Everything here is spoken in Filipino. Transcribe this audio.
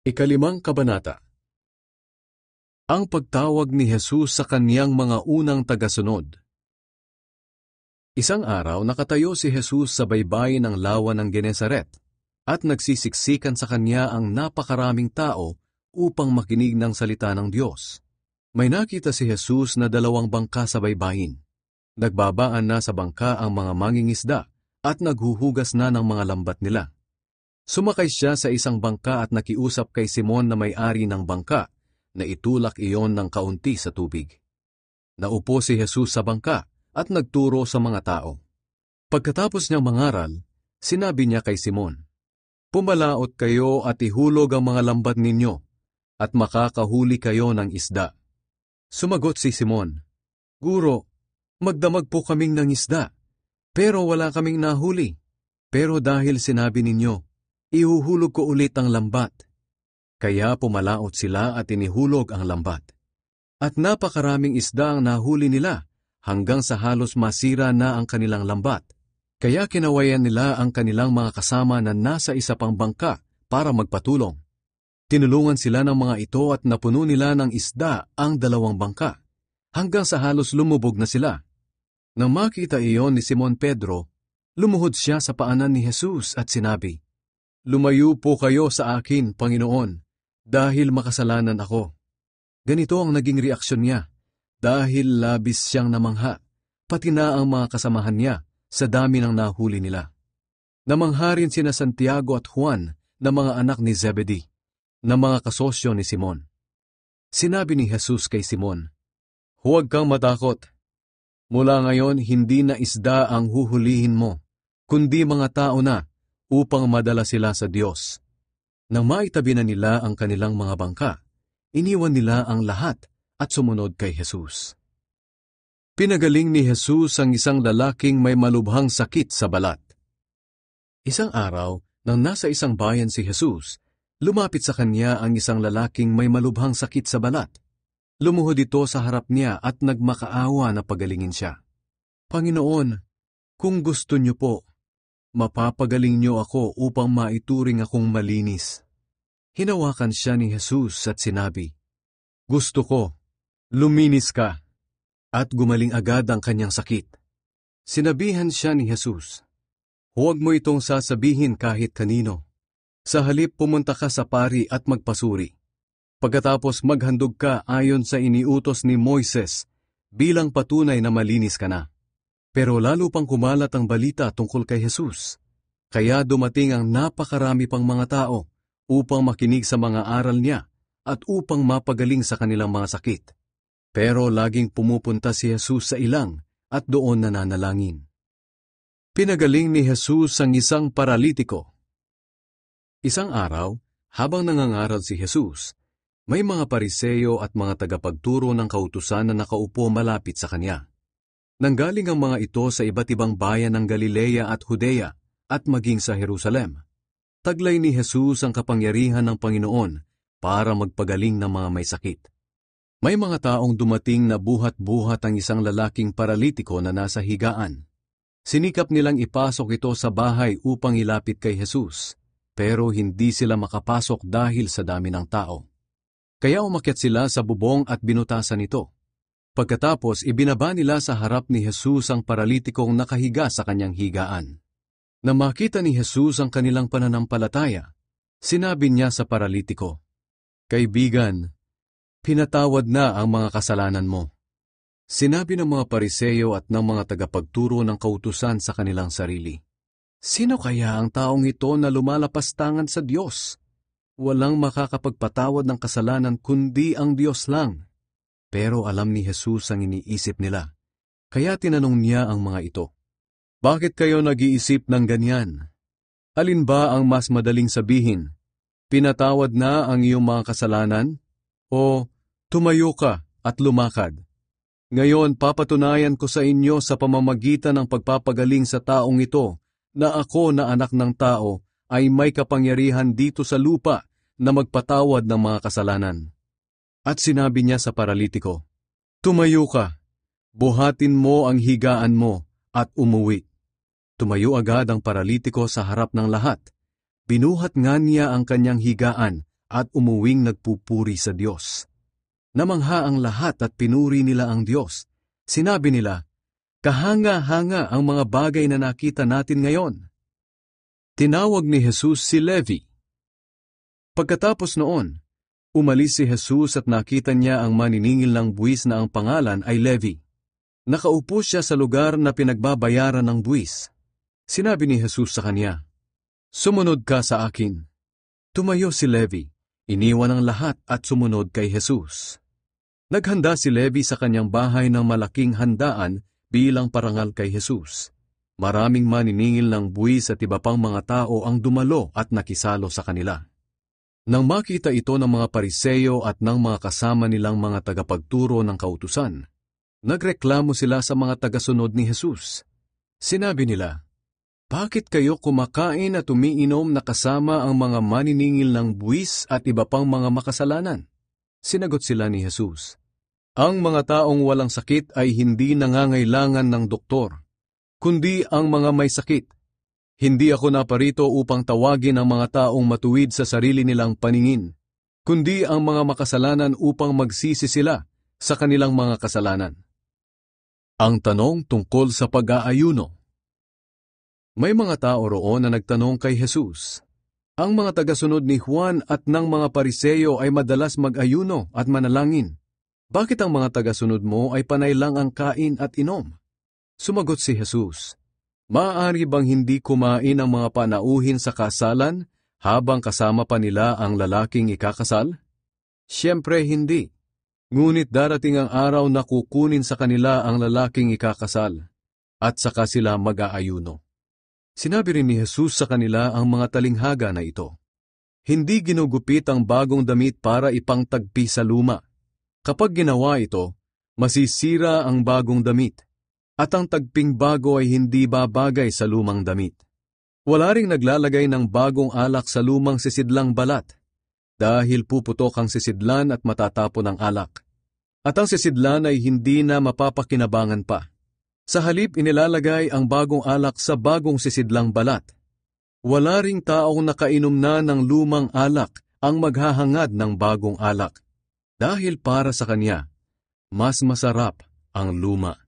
Ikalimang kabanata. Ang pagtawag ni Jesus sa kaniyang mga unang tagasunod. Isang araw nakatayo si Jesus sa baybayin ng lawa ng Genesaret at nagsisiksikan sa kanya ang napakaraming tao upang makinig ng salita ng Diyos. May nakita si Jesus na 2 bangka sa baybayin. Nagbabaan na sa bangka ang mga mangingisda at naghuhugas na ng mga lambat nila. Sumakay siya sa isang bangka at nakiusap kay Simon na may-ari ng bangka na itulak iyon ng kaunti sa tubig. Naupo si Jesus sa bangka at nagturo sa mga tao. Pagkatapos niyang mangaral, sinabi niya kay Simon, "Pumalaot kayo at ihulog ang mga lambat ninyo at makakahuli kayo ng isda." Sumagot si Simon, "Guro, magdamag po kaming ng isda, pero wala kaming nahuli. Pero dahil sinabi ninyo, ihuhulog ko ulit ang lambat." Kaya pumalaot sila at inihulog ang lambat. At napakaraming isda ang nahuli nila hanggang sa halos masira na ang kanilang lambat. Kaya kinawayan nila ang kanilang mga kasama na nasa isa pang bangka para magpatulong. Tinulungan sila ng mga ito at napuno nila ng isda ang 2 bangka, hanggang sa halos lumubog na sila. Nang makita iyon ni Simon Pedro, lumuhod siya sa paanan ni Jesus at sinabi, "Lumayo po kayo sa akin, Panginoon, dahil makasalanan ako." Ganito ang naging reaksyon niya, dahil labis siyang namangha, pati na ang mga kasamahan niya sa dami ng nahuli nila. Namangha rin sina Santiago at Juan na mga anak ni Zebedee, na mga kasosyo ni Simon. Sinabi ni Jesus kay Simon, "Huwag kang matakot. Mula ngayon hindi na isda ang huhulihin mo, kundi mga tao na upang madala sila sa Diyos." Nang maitabi na nila ang kanilang mga bangka, iniwan nila ang lahat at sumunod kay Jesus. Pinagaling ni Jesus ang isang lalaking may malubhang sakit sa balat. Isang araw, nang nasa isang bayan si Jesus, lumapit sa kanya ang isang lalaking may malubhang sakit sa balat. Lumuhod ito sa harap niya at nagmakaawa na pagalingin siya. "Panginoon, kung gusto niyo po, mapapagaling niyo ako upang maituring akong malinis." Hinawakan siya ni Jesus at sinabi, "Gusto ko, luminis ka." At gumaling agad ang kanyang sakit. Sinabihan siya ni Jesus, "Huwag mo itong sasabihin kahit kanino. Sa halip pumunta ka sa pari at magpasuri. Pagkatapos maghandog ka ayon sa iniutos ni Moises bilang patunay na malinis ka na." Pero lalo pang kumalat ang balita tungkol kay Jesus. Kaya dumating ang napakarami pang mga tao upang makinig sa mga aral niya at upang mapagaling sa kanilang mga sakit. Pero laging pumupunta si Jesus sa ilang at doon nananalangin. Pinagaling ni Jesus ang isang paralitiko. Isang araw, habang nangangaral si Jesus, may mga Pariseo at mga tagapagturo ng kautusan na nakaupo malapit sa kanya. Nanggaling ang mga ito sa iba't ibang bayan ng Galilea at Judea at maging sa Jerusalem. Taglay ni Jesus ang kapangyarihan ng Panginoon para magpagaling ng mga may sakit. May mga taong dumating na buhat-buhat ang isang lalaking paralitiko na nasa higaan. Sinikap nilang ipasok ito sa bahay upang ilapit kay Jesus, pero hindi sila makapasok dahil sa dami ng tao. Kaya umakyat sila sa bubong at binutasan ito. Pagkatapos ibinaba nila sa harap ni Jesus ang paralitikong nakahiga sa kanyang higaan. Nang makita ni Jesus ang kanilang pananampalataya, sinabi niya sa paralitiko, "Kaibigan, pinatawad na ang mga kasalanan mo." Sinabi ng mga Pariseo at ng mga tagapagturo ng kautusan sa kanilang sarili, "Sino kaya ang taong ito na lumalapastangan sa Diyos? Walang makakapagpatawad ng kasalanan kundi ang Diyos lang." Pero alam ni Jesus ang iniisip nila, kaya tinanong niya ang mga ito, "Bakit kayo nag-iisip ng ganyan? Alin ba ang mas madaling sabihin? Pinatawad na ang iyong mga kasalanan? O tumayo ka at lumakad? Ngayon papatunayan ko sa inyo sa pamamagitan ng pagpapagaling sa taong ito na ako na anak ng tao ay may kapangyarihan dito sa lupa na magpatawad ng mga kasalanan." At sinabi niya sa paralitiko, "Tumayo ka, buhatin mo ang higaan mo at umuwi." Tumayo agad ang paralitiko sa harap ng lahat. Binuhat nga niya ang kanyang higaan at umuwing nagpupuri sa Diyos. Namangha ang lahat at pinuri nila ang Diyos. Sinabi nila, "Kahanga-hanga ang mga bagay na nakita natin ngayon." Tinawag ni Jesus si Levi. Pagkatapos noon, umalis si Jesus at nakita niya ang maniningil ng buwis na ang pangalan ay Levi. Nakaupo siya sa lugar na pinagbabayaran ng buwis. Sinabi ni Jesus sa kanya, "Sumunod ka sa akin." Tumayo si Levi, iniwan ang lahat at sumunod kay Jesus. Naghanda si Levi sa kanyang bahay ng malaking handaan bilang parangal kay Jesus. Maraming maniningil ng buwis at iba pang mga tao ang dumalo at nakisalo sa kanila. Nang makita ito ng mga Pariseo at ng mga kasama nilang mga tagapagturo ng kautusan, nagreklamo sila sa mga tagasunod ni Jesus. Sinabi nila, "Bakit kayo kumakain at umiinom na kasama ang mga maniningil ng buwis at iba pang mga makasalanan?" Sinagot sila ni Jesus, "Ang mga taong walang sakit ay hindi nangangailangan ng doktor, kundi ang mga may sakit. Hindi ako naparito upang tawagin ang mga taong matuwid sa sarili nilang paningin, kundi ang mga makasalanan upang magsisi sila sa kanilang mga kasalanan." Ang tanong tungkol sa pag-aayuno. May mga tao roon na nagtanong kay Jesus. Ang mga tagasunod ni Juan at ng mga Pariseo ay madalas mag-ayuno at manalangin. Bakit ang mga tagasunod mo ay panay lang ang kain at inom? Sumagot si Jesus, "Maaari bang hindi kumain ang mga panauhin sa kasalan habang kasama pa nila ang lalaking ikakasal? Siyempre hindi. Ngunit darating ang araw na kukunin sa kanila ang lalaking ikakasal, at saka sila mag-aayuno." Sinabi rin ni Jesus sa kanila ang mga talinghaga na ito. Hindi ginugupit ang bagong damit para ipangtagpi sa luma. Kapag ginawa ito, masisira ang bagong damit, at ang tagping bago ay hindi babagay sa lumang damit. Wala ring naglalagay ng bagong alak sa lumang sisidlang balat, dahil puputok ang sisidlan at matatapon ang alak. At ang sisidlan ay hindi na mapapakinabangan pa. Sa halip inilalagay ang bagong alak sa bagong sisidlang balat. Wala ring taong nakainom na ng lumang alak ang maghahangad ng bagong alak, dahil para sa kanya, mas masarap ang luma.